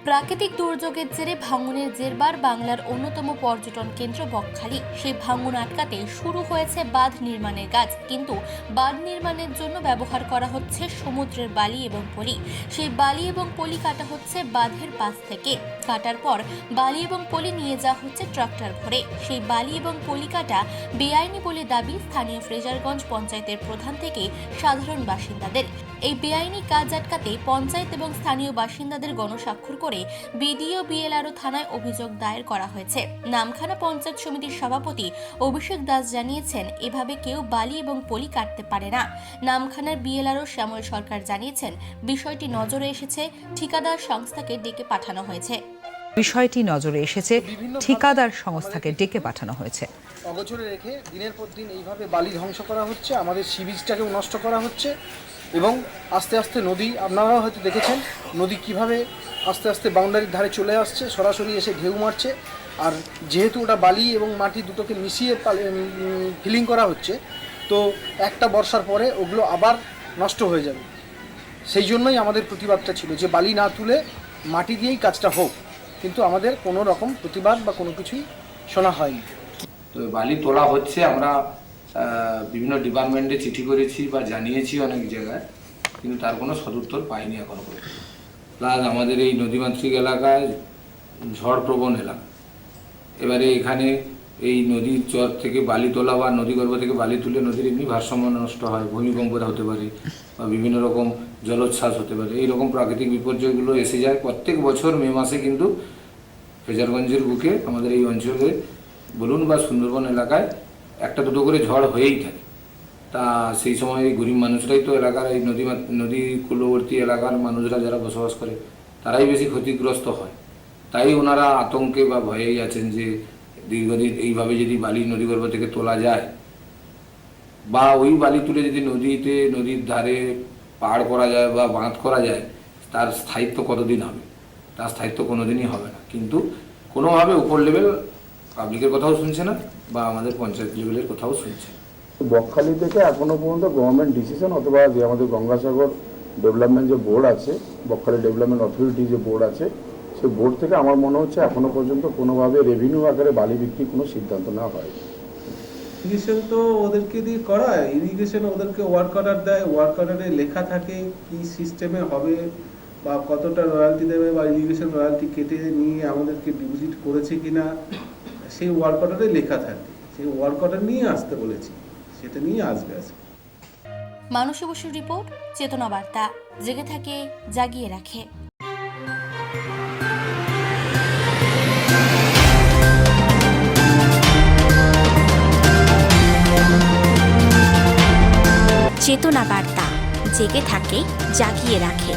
প্রাকৃতিক দুর্যোগের জেরে ভাঙনের জেরবার বাংলার অন্যতম পর্যটন কেন্দ্র বকখালি। সেই ভাঙন আটকাতে শুরু হয়েছে বাঁধ নির্মাণের কাজ, কিন্তু বাঁধ নির্মাণের জন্য ব্যবহার করা হচ্ছে সমুদ্রের বালি এবং পলি। সেই বালি এবং পলি কাটা হচ্ছে বাঁধের পাশ থেকে। কাটার পর বালি এবং পলি নিয়ে যাওয়া হচ্ছে ট্রাক্টর ভরে। সেই বালি এবং পলি কাটা বেআইনি বলে দাবি স্থানীয় ফ্রেজারগঞ্জ পঞ্চায়েতের প্রধান থেকে সাধারণ বাসিন্দাদের। এই বেআইনি কাজ আটকাতে পঞ্চায়েত এবং স্থানীয় বাসিন্দাদের গণস্বাক্ষর করে বিডিও বিএলআরও থানায় অভিযোগ দায়ের করা হয়েছে। নামখানা পঞ্চায়েত সমিতির সভাপতি অভিষেক দাস জানিয়েছেন, এভাবে কেউ বালি এবং পলি কাটতে পারে না। নামখানার বিএলআরও শ্যামল সরকার জানিয়েছেন, বিষয়টি নজরে এসেছে, ঠিকাদার সংস্থাকে ডেকে পাঠানো হয়েছে। অগোচরে রেখে দিনের পর দিন এইভাবে বালি ধ্বংস করা হচ্ছে, আমাদের সি বিচটাকেও নষ্ট করা হচ্ছে এবং আস্তে আস্তে নদী, আপনারাও হয়তো দেখেছেন নদী কিভাবে আস্তে আস্তে বাউন্ডারির ধারে চলে আসছে, সরাসরি এসে ঢেউ মারছে। আর যেহেতু ওটা বালি এবং মাটি দুটোকে মিশিয়ে ফিলিং করা হচ্ছে, তো একটা বর্ষার পরে ওগুলো আবার নষ্ট হয়ে যাবে। সেই জন্যই আমাদের প্রতিবাদটা ছিল যে বালি না তুলে মাটি দিয়েই কাজটা হোক, কিন্তু আমাদের কোনো রকম প্রতিবাদ বা কোনো কিছুই শোনা হয়নি। তো বালি তোলা হচ্ছে, আমরা বিভিন্ন ডিপার্টমেন্টে চিঠি করেছি বা জানিয়েছি অনেক জায়গায়, কিন্তু তার কোনো সদুত্তর পাইনি এখনো পর্যন্ত। প্লাস আমাদের এই নদীমাতৃক এলাকায় ঝড়প্রবণ এলাকা, এবারে এখানে এই নদীর চর থেকে বালি তোলা বা নদীগর্ভ থেকে বালি তুলে নদীর এমনি ভারসাম্য নষ্ট হয়, ভূমিকম্প হতে পারে বা বিভিন্ন রকম জলোচ্ছ্বাস হতে পারে, এইরকম প্রাকৃতিক বিপর্যয়গুলো এসে যায়। প্রত্যেক বছর মে মাসে কিন্তু ফ্রেজারগঞ্জের বুকে আমাদের এই অঞ্চলে বলুন বা সুন্দরবন এলাকায় একটা দুটো করে ঝড় হয়েই থাকে। তা সেই সময় এই গরিব মানুষরাই তো এলাকার এই নদী কূলবর্তী এলাকার মানুষরা যারা বসবাস করে তারাই বেশি ক্ষতিগ্রস্ত হয়। তাই ওনারা আতঙ্কে বা ভয়েই আছেন যে দীর্ঘদিন এইভাবে যদি বালি নদীগর্ভ থেকে তোলা যায় বা ওই বালি তুলে যদি নদীর ধারে পাড় করা যায় বা বাঁধ করা যায়, তার স্থায়িত্ব কতদিন হবে? তার স্থায়িত্ব কোনোদিনই হবে না। কিন্তু কোনোভাবে উপর লেভেল পাবলিকের কথাও শুনছে না বা আমাদের পঞ্চায়েত লেভেলের কথাও শুনছে না। বকখালি থেকে এখনো পর্যন্ত গভর্নমেন্ট ডিসিশন অথবা যে আমাদের গঙ্গাসাগর ডেভেলপমেন্ট যে বোর্ড আছে, বকখালি ডেভেলপমেন্ট অথরিটি যে বোর্ড আছে, সেই বোর্ড থেকে আমার মনে হচ্ছে এখনো পর্যন্ত কোনোভাবে রেভিনিউ আকারে বালি বিক্রি কোনো সিদ্ধান্ত নেওয়া হয়। ইরিগেশন তো ওদেরকে দিয়ে করায়, ইরিগেশন ওদেরকে ওয়ার্ক অর্ডার দেয়, ওয়ার্ক অর্ডারে লেখা থাকে কি সিস্টেমে হবে বা কতটা রয়্যালটি দেবে বা ইরিগেশন রয়্যালটি কেটে নিয়ে আমাদেরকে ডিপোজিট করেছে কিনা সেই ওয়ার্ক অর্ডারে লেখা থাকে। সেই ওয়ার্ক অর্ডার নিয়ে আসতে বলেছি, সেটা নিয়ে আসবে আজকে। মানসী বসুর রিপোর্ট, চেতনা বার্তা। জেগে থাকে, জাগিয়ে রাখে। চেতনা বার্তা, জেগে থাকে, জাগিয়ে রাখে।